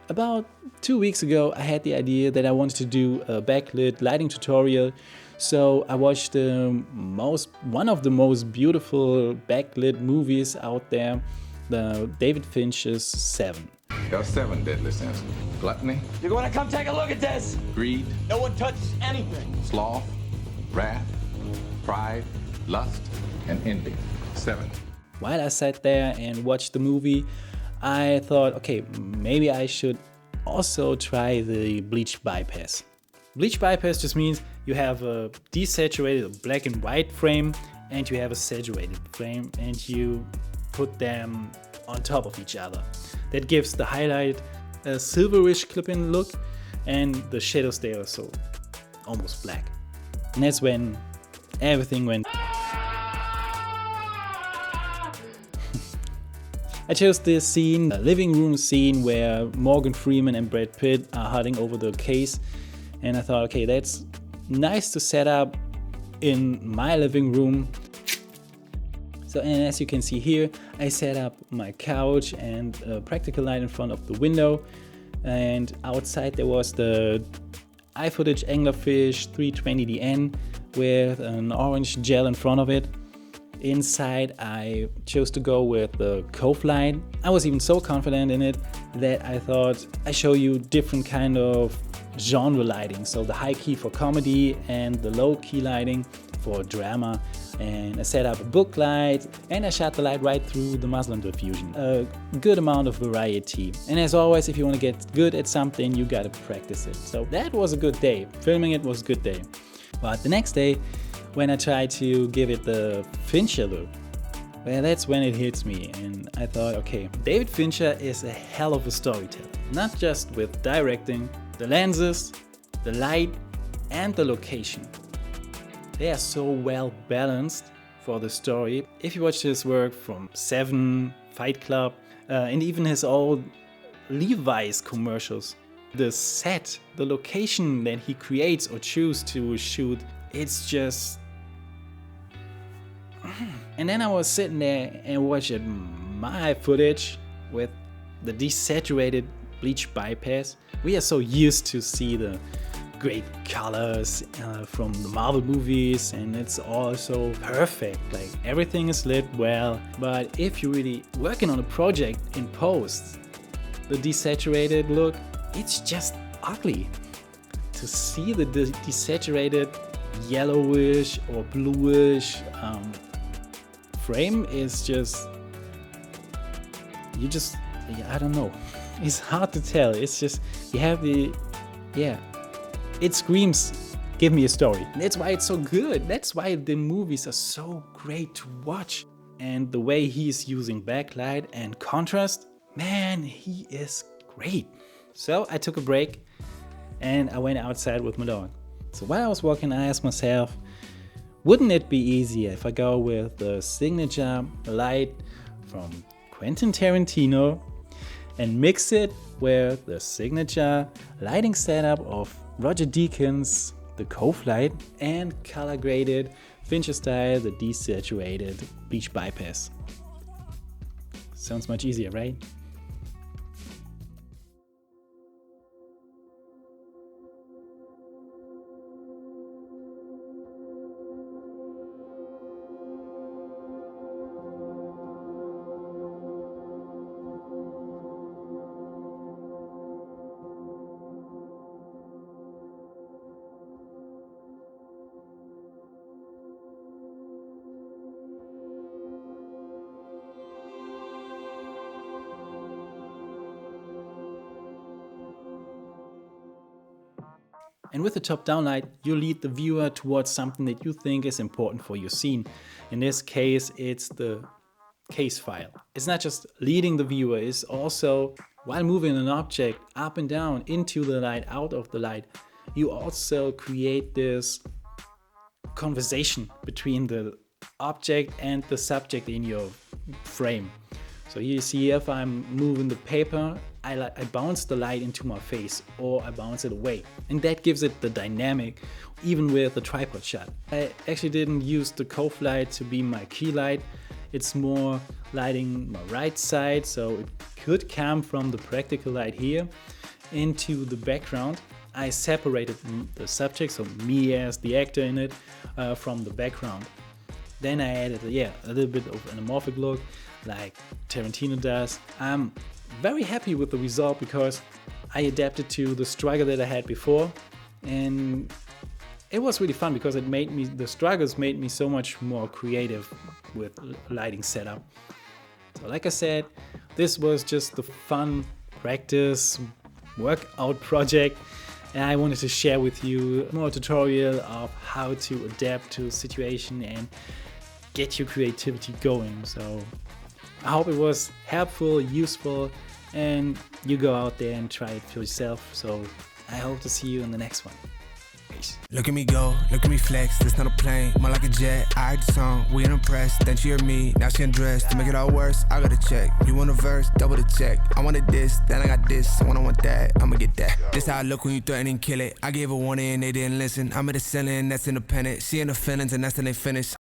About 2 weeks ago, I had the idea that I wanted to do a backlit lighting tutorial. So I watched one of the most beautiful backlit movies out there, the David Fincher's Seven. There are 7 deadly sins. Gluttony, You're going to come take a look at this. greed, No one touches anything. sloth, wrath, pride, lust, and envy. 7. While I sat there and watched the movie, I thought, okay, maybe I should also try the Bleach Bypass. Bleach Bypass just means you have a desaturated black and white frame and you have a saturated frame, and you put them on top of each other. That gives the highlight a silverish clip-in look, and the shadows there are so almost black. And that's when everything went. I chose this scene, a living room scene where Morgan Freeman and Brad Pitt are huddling over the case, and I thought, okay, that's nice to set up in my living room. So, and as you can see here, I set up my couch and a practical light in front of the window, and outside there was the iFootage Anglerfish 320DN with an orange gel in front of it. Inside, I chose to go with the Cove light. I was even so confident in it that I thought I show you different kind of genre lighting. So the high key for comedy and the low key lighting for drama. And I set up a book light and I shot the light right through the muslin diffusion. A good amount of variety. And as always, if you want to get good at something, you gotta practice it. So that was a good day. Filming it was a good day. But the next day, when I tried to give it the Fincher look, well, that's when it hits me, and I thought, okay, David Fincher is a hell of a storyteller. Not just with directing, the lenses, the light, and the location. They are so well balanced for the story. If you watch his work from Seven, Fight Club, and even his old Levi's commercials, the set, the location that he creates or chooses to shoot, it's just... And then I was sitting there and watching my footage with the desaturated Bleach Bypass. We are so used to see the great colors from the Marvel movies, and it's all so perfect, like everything is lit well. But if you're really working on a project in post, the desaturated look, it's just ugly. To see the desaturated yellowish or bluish frame is just, I don't know. It's hard to tell. It's just, you have it screams, give me a story. That's why it's so good. That's why the movies are so great to watch. And the way he's using backlight and contrast, man, he is great. So I took a break and I went outside with my dog. So while I was walking, I asked myself, wouldn't it be easier if I go with the signature light from Quentin Tarantino and mix it with the signature lighting setup of Roger Deakins, the Cove light, and color graded Fincher style, the desaturated Bleach Bypass? Sounds much easier, right? And with the top-down light, you lead the viewer towards something that you think is important for your scene. In this case, it's the case file. It's not just leading the viewer, it's also, while moving an object up and down, into the light, out of the light, you also create this conversation between the object and the subject in your frame. So here you see, if I'm moving the paper, I bounce the light into my face, or I bounce it away. And that gives it the dynamic, even with the tripod shot. I actually didn't use the Cove light to be my key light. it's more lighting my right side, so it could come from the practical light here into the background. I separated the subject, so me as the actor in it, from the background. Then I added, a little bit of an anamorphic look, like Tarantino does. I'm very happy with the result because I adapted to the struggle that I had before, and it was really fun because the struggles made me so much more creative with lighting setup. So like I said, this was just the fun practice workout project, and I wanted to share with you more tutorial of how to adapt to a situation and get your creativity going. So I hope it was helpful, useful, and you go out there and try it for yourself. So I hope to see you in the next one. Peace. Look at me go, look at me flex, this not a plane, more like a jet. I heard the song, we ain't impressed, then she heard me, now she undressed. To make it all worse, I gotta check. You want a verse, double the check. I wanted this, then I got this, I want that, I'ma get that. This how I look when you threaten and kill it. I gave a warning and they didn't listen. I'm at the ceiling, that's independent. Seeing the feelings and that's when they finish.